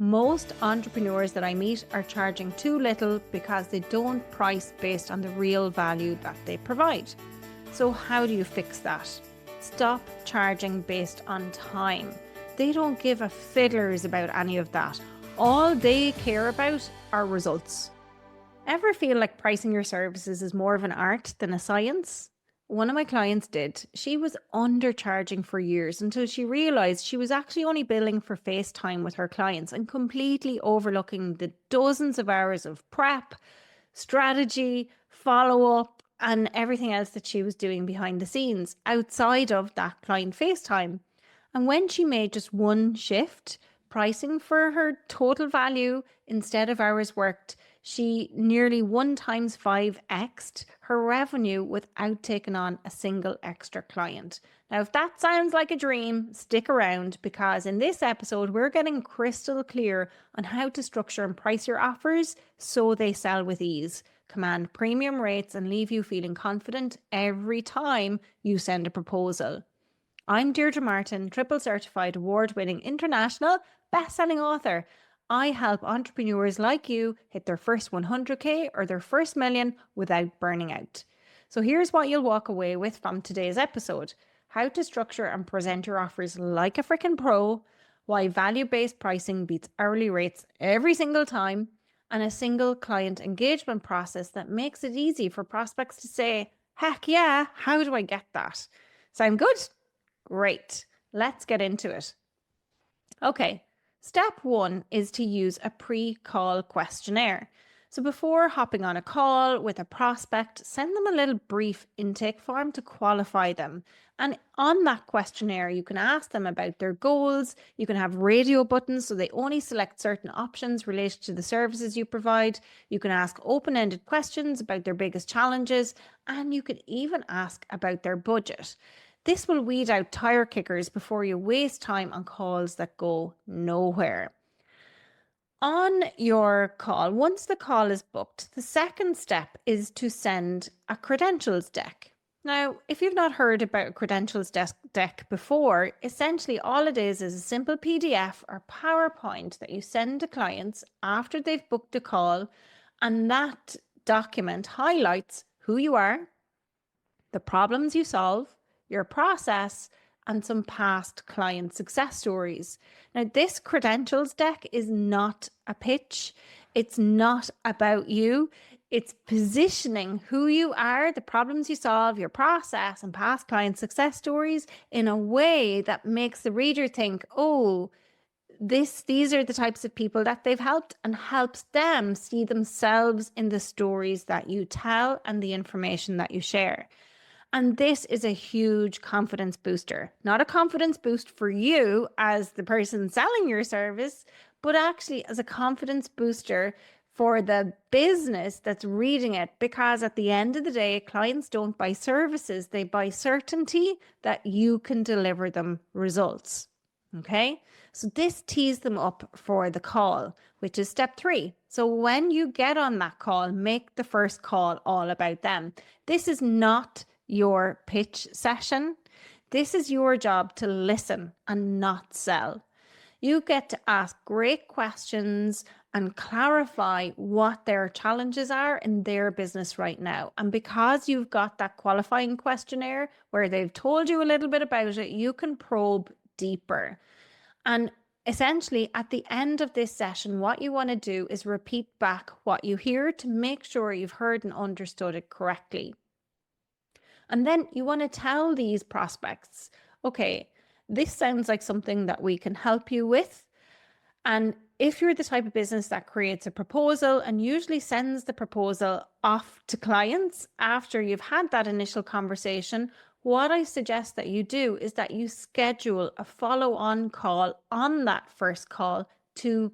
Most entrepreneurs that I meet are charging too little because they don't price based on the real value that they provide. So how do you fix that? Stop charging based on time. They don't give a fiddlers about any of that. All they care about are results. Ever feel like pricing your services is more of an art than a science? One of my clients did. She was undercharging for years until she realized she was actually only billing for FaceTime with her clients and completely overlooking the dozens of hours of prep, strategy, follow up, and everything else that she was doing behind the scenes outside of that client FaceTime. And when she made just one shift, pricing for her total value instead of hours worked, she nearly 1 times 5x'd her revenue without taking on a single extra client. Now, if that sounds like a dream, stick around because in this episode, we're getting crystal clear on how to structure and price your offers so they sell with ease, command premium rates, and leave you feeling confident every time you send a proposal. I'm Deirdre Martin, triple certified award-winning international best-selling author. I help entrepreneurs like you hit their first 100K or their first million without burning out. So here's what you'll walk away with from today's episode. How to structure and present your offers like a freaking pro, why value-based pricing beats hourly rates every single time, and a single client engagement process that makes it easy for prospects to say, heck yeah, how do I get that? Sound good? Great. Let's get into it. Okay. Step 1 is to use a pre-call questionnaire. So before hopping on a call with a prospect, send them a little brief intake form to qualify them. And on that questionnaire, you can ask them about their goals. You can have radio buttons so they only select certain options related to the services you provide. You can ask open-ended questions about their biggest challenges, and you can even ask about their budget. This will weed out tire kickers before you waste time on calls that go nowhere. On your call, once the call is booked, the second step is to send a credentials deck. Now, if you've not heard about a credentials deck before, essentially all it is a simple PDF or PowerPoint that you send to clients after they've booked a call, and that document highlights who you are, the problems you solve, your process, and some past client success stories. Now, this credentials deck is not a pitch. It's not about you. It's positioning who you are, the problems you solve, your process, and past client success stories in a way that makes the reader think, oh, these are the types of people that they've helped, and helps them see themselves in the stories that you tell and the information that you share. And this is a huge confidence booster, not a confidence boost for you as the person selling your service, but actually as a confidence booster for the business that's reading it. Because at the end of the day, clients don't buy services, they buy certainty that you can deliver them results. Okay, so this tees them up for the call, which is step 3. So when you get on that call, make the first call all about them. This is not your pitch session. This is your job to listen and not sell. You get to ask great questions and clarify what their challenges are in their business right now. And because you've got that qualifying questionnaire where they've told you a little bit about it, you can probe deeper. And essentially, at the end of this session, what you want to do is repeat back what you hear to make sure you've heard and understood it correctly. And then you want to tell these prospects, okay, this sounds like something that we can help you with. And if you're the type of business that creates a proposal and usually sends the proposal off to clients after you've had that initial conversation, what I suggest that you do is that you schedule a follow-on call on that first call to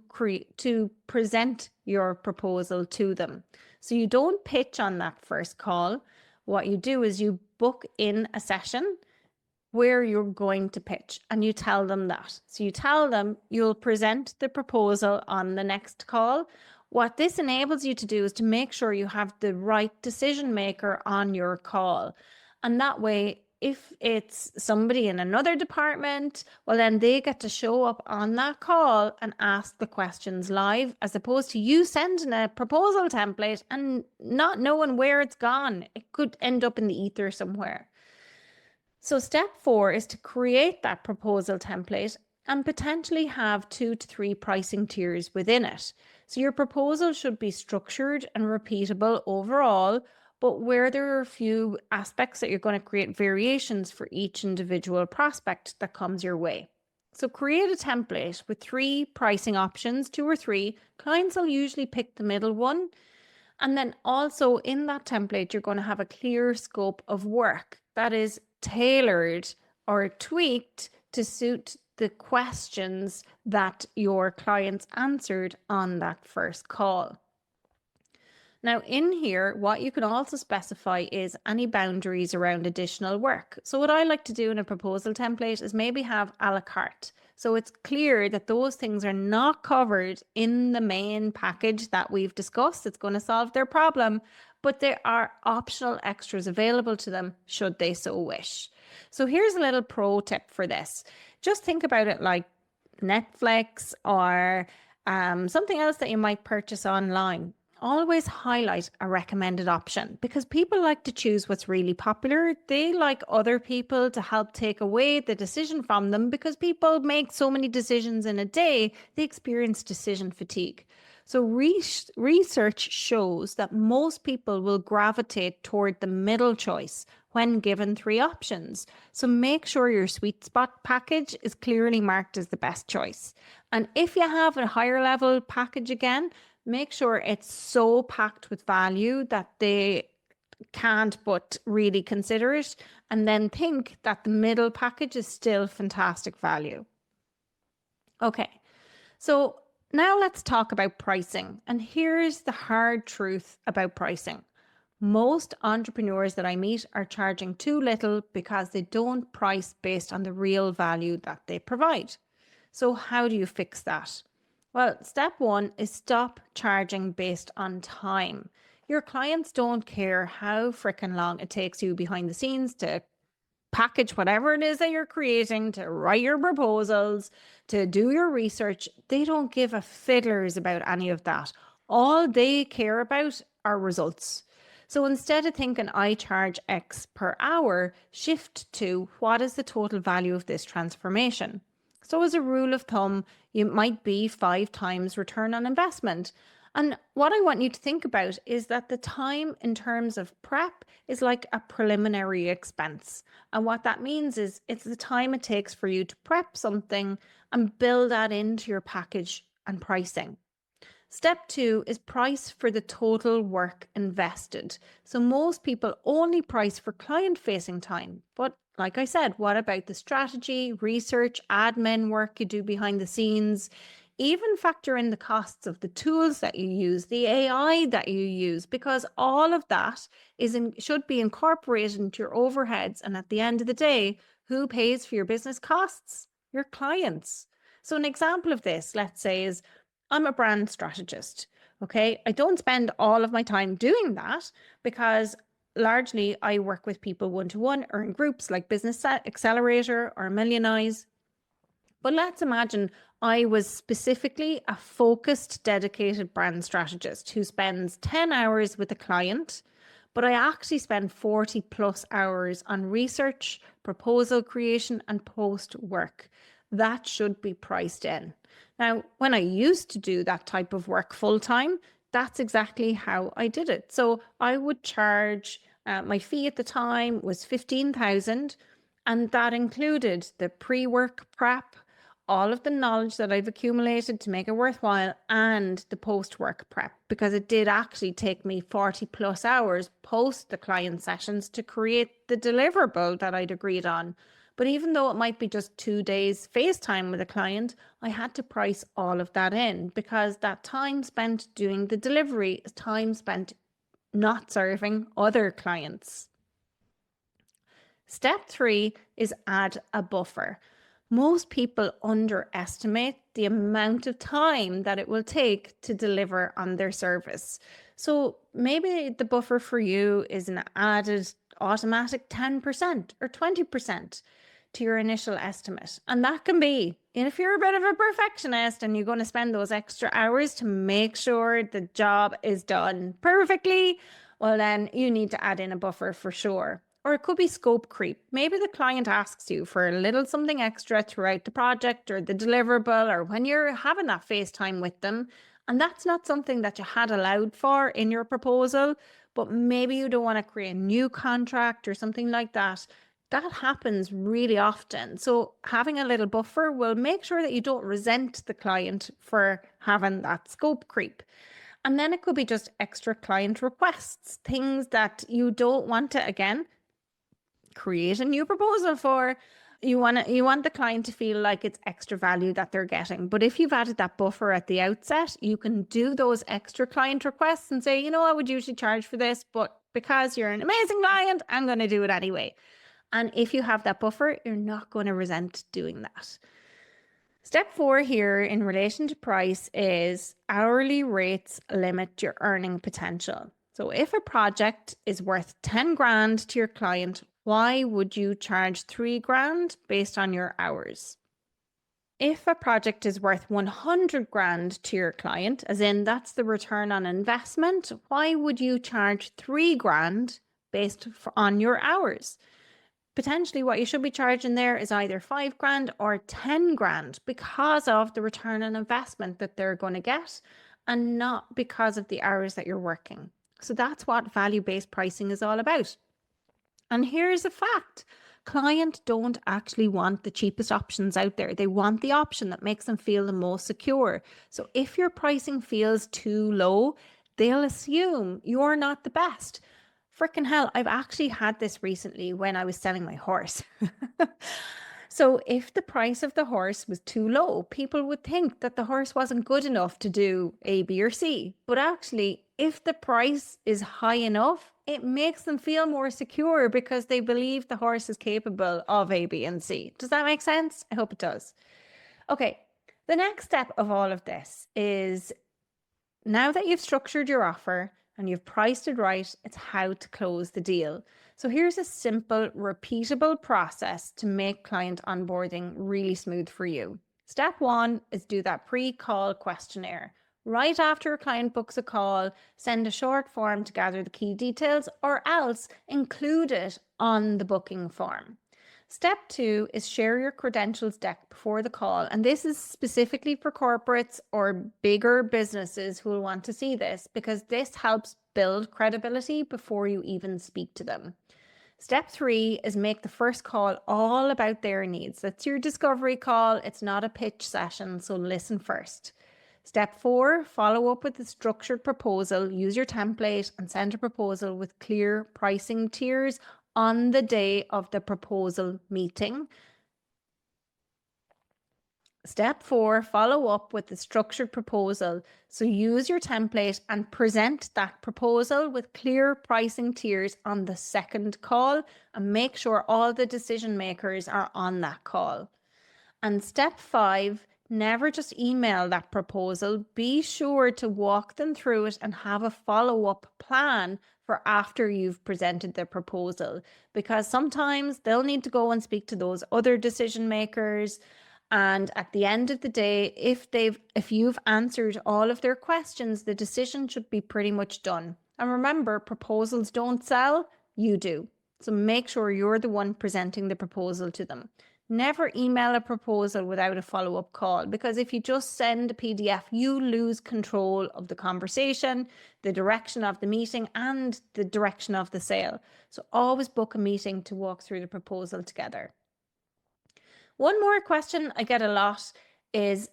present your proposal to them. So you don't pitch on that first call. What you do is you book in a session where you're going to pitch, and you tell them that. So you tell them you'll present the proposal on the next call. What this enables you to do is to make sure you have the right decision maker on your call. And that way, if it's somebody in another department, well, then they get to show up on that call and ask the questions live, as opposed to you sending a proposal template and not knowing where it's gone. It could end up in the ether somewhere. So step 4 is to create that proposal template and potentially have 2 to 3 pricing tiers within it. So your proposal should be structured and repeatable overall, but where there are a few aspects that you're going to create variations for each individual prospect that comes your way. So create a template with 3 pricing options, 2 or 3. Clients will usually pick the middle one. And then also in that template, you're going to have a clear scope of work that is tailored or tweaked to suit the questions that your clients answered on that first call. Now in here, what you can also specify is any boundaries around additional work. So what I like to do in a proposal template is maybe have a la carte. So it's clear that those things are not covered in the main package that we've discussed. It's going to solve their problem, but there are optional extras available to them should they so wish. So here's a little pro tip for this. Just think about it like Netflix or something else that you might purchase online. Always highlight a recommended option because people like to choose what's really popular. They like other people to help take away the decision from them because people make so many decisions in a day, they experience decision fatigue. So research shows that most people will gravitate toward the middle choice when given 3 options. So make sure your sweet spot package is clearly marked as the best choice. And if you have a higher level package again, make sure it's so packed with value that they can't but really consider it, and then think that the middle package is still fantastic value. Okay, so now let's talk about pricing. And here's the hard truth about pricing. Most entrepreneurs that I meet are charging too little because they don't price based on the real value that they provide. So how do you fix that? Well, step 1 is stop charging based on time. Your clients don't care how freaking long it takes you behind the scenes to package whatever it is that you're creating, to write your proposals, to do your research. They don't give a fiddlers about any of that. All they care about are results. So instead of thinking I charge X per hour, shift to what is the total value of this transformation? So as a rule of thumb, you might be 5 times return on investment. And what I want you to think about is that the time in terms of prep is like a preliminary expense. And what that means is it's the time it takes for you to prep something and build that into your package and pricing. Step 2 is price for the total work invested. So most people only price for client-facing time. But like I said, what about the strategy, research, admin work you do behind the scenes? Even factor in the costs of the tools that you use, the AI that you use, because all of that should be incorporated into your overheads. And at the end of the day, who pays for your business costs? Your clients. So an example of this, let's say, is I'm a brand strategist. Okay. I don't spend all of my time doing that because largely I work with people one-to-one or in groups like Business Accelerator or Millionize. But let's imagine I was specifically a focused, dedicated brand strategist who spends 10 hours with a client, but I actually spend 40 plus hours on research, proposal creation, and post work. That should be priced in. Now, when I used to do that type of work full time, that's exactly how I did it. So I would charge, my fee at the time was 15,000, and that included the pre-work prep, all of the knowledge that I've accumulated to make it worthwhile, and the post-work prep, because it did actually take me 40 plus hours post the client sessions to create the deliverable that I'd agreed on. But even though it might be just 2 days FaceTime with a client, I had to price all of that in because that time spent doing the delivery is time spent not serving other clients. Step 3 is add a buffer. Most people underestimate the amount of time that it will take to deliver on their service. So maybe the buffer for you is an added automatic 10% or 20% to your initial estimate. And that can be, if you're a bit of a perfectionist and you're going to spend those extra hours to make sure the job is done perfectly, well, then you need to add in a buffer for sure. Or it could be scope creep. Maybe the client asks you for a little something extra throughout the project or the deliverable, or when you're having that FaceTime with them. And that's not something that you had allowed for in your proposal, but maybe you don't want to create a new contract or something like that. That happens really often. So having a little buffer will make sure that you don't resent the client for having that scope creep. And then it could be just extra client requests, things that you don't want to, again, create a new proposal for. You want the client to feel like it's extra value that they're getting. But if you've added that buffer at the outset, you can do those extra client requests and say, I would usually charge for this, but because you're an amazing client, I'm going to do it anyway. And if you have that buffer, you're not going to resent doing that. Step 4 here in relation to price is hourly rates limit your earning potential. So if a project is worth 10 grand to your client, why would you charge 3 grand based on your hours? If a project is worth 100 grand to your client, as in that's the return on investment, why would you charge 3 grand based on your hours? Potentially what you should be charging there is either 5 grand or 10 grand because of the return on investment that they're going to get and not because of the hours that you're working. So that's what value-based pricing is all about. And here's a fact. Clients don't actually want the cheapest options out there. They want the option that makes them feel the most secure. So if your pricing feels too low, they'll assume you're not the best. Freaking hell, I've actually had this recently when I was selling my horse. So if the price of the horse was too low, people would think that the horse wasn't good enough to do A, B, or C. But actually, if the price is high enough, it makes them feel more secure because they believe the horse is capable of A, B, and C. Does that make sense? I hope it does. Okay, the next step of all of this is now that you've structured your offer and you've priced it right, it's how to close the deal. So here's a simple, repeatable process to make client onboarding really smooth for you. Step 1 is do that pre-call questionnaire. Right after a client books a call, send a short form to gather the key details or else include it on the booking form. Step 2 is share your credentials deck before the call. And this is specifically for corporates or bigger businesses who will want to see this because this helps build credibility before you even speak to them. Step 3 is make the first call all about their needs. That's your discovery call. It's not a pitch session, so listen first. Step 4, follow up with a structured proposal. Use your template and send a proposal with clear pricing tiers on the day of the proposal meeting. Step 4, follow up with the structured proposal. So use your template and present that proposal with clear pricing tiers on the second call and make sure all the decision makers are on that call. And step 5, never just email that proposal. Be sure to walk them through it and have a follow-up plan for after you've presented the proposal, because sometimes they'll need to go and speak to those other decision makers. And at the end of the day, if you've answered all of their questions, the decision should be pretty much done. And remember, proposals don't sell, you do. So make sure you're the one presenting the proposal to them. Never email a proposal without a follow-up call, because if you just send a PDF, you lose control of the conversation, the direction of the meeting, and the direction of the sale. So always book a meeting to walk through the proposal together. One more question I get a lot is,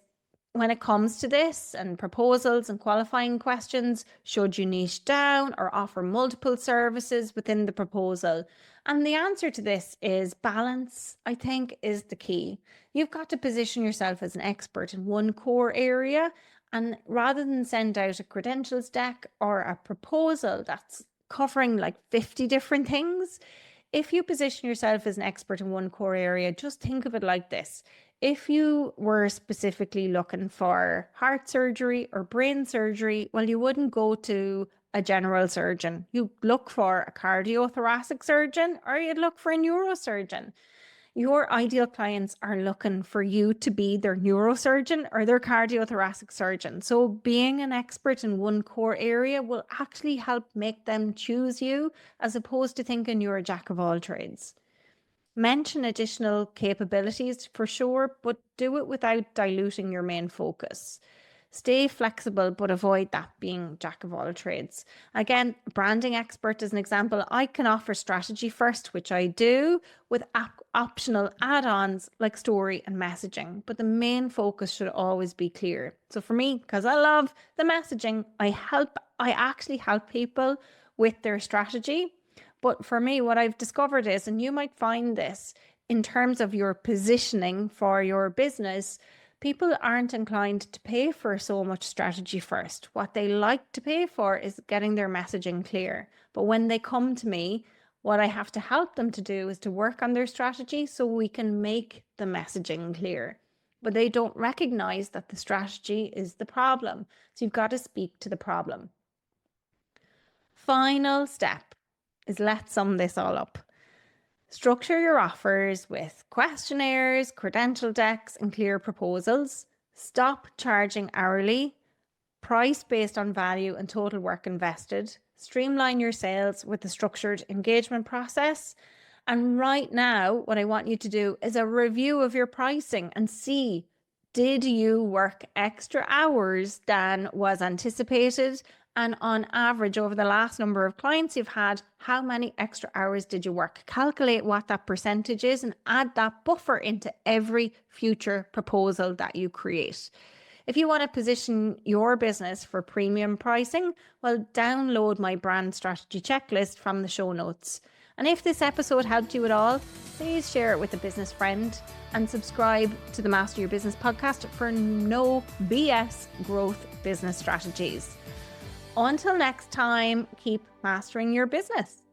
when it comes to this and proposals and qualifying questions, should you niche down or offer multiple services within the proposal? And the answer to this is balance, I think, is the key. You've got to position yourself as an expert in one core area, and rather than send out a credentials deck or a proposal that's covering like 50 different things, if you position yourself as an expert in one core area, just think of it like this. If you were specifically looking for heart surgery or brain surgery, well, you wouldn't go to a general surgeon. You look for a cardiothoracic surgeon or you'd look for a neurosurgeon. Your ideal clients are looking for you to be their neurosurgeon or their cardiothoracic surgeon. So being an expert in one core area will actually help make them choose you as opposed to thinking you're a jack of all trades. Mention additional capabilities for sure, but do it without diluting your main focus. Stay flexible, but avoid that being jack of all trades. Again, branding expert as an example, I can offer strategy first, which I do, with optional add-ons like story and messaging. But the main focus should always be clear. So for me, because I love the messaging, I actually help people with their strategy. But for me, what I've discovered is, and you might find this in terms of your positioning for your business, people aren't inclined to pay for so much strategy first. What they like to pay for is getting their messaging clear. But when they come to me, what I have to help them to do is to work on their strategy so we can make the messaging clear. But they don't recognize that the strategy is the problem. So you've got to speak to the problem. Final step is, let's sum this all up. Structure your offers with questionnaires, credential decks, and clear proposals. Stop charging hourly. Price based on value and total work invested. Streamline your sales with a structured engagement process. And right now, what I want you to do is a review of your pricing and see, did you work extra hours than was anticipated? And on average, over the last number of clients you've had, how many extra hours did you work? Calculate what that percentage is and add that buffer into every future proposal that you create. If you want to position your business for premium pricing, well, download my brand strategy checklist from the show notes. And if this episode helped you at all, please share it with a business friend and subscribe to the Master Your Business podcast for no BS growth business strategies. Until next time, keep mastering your business.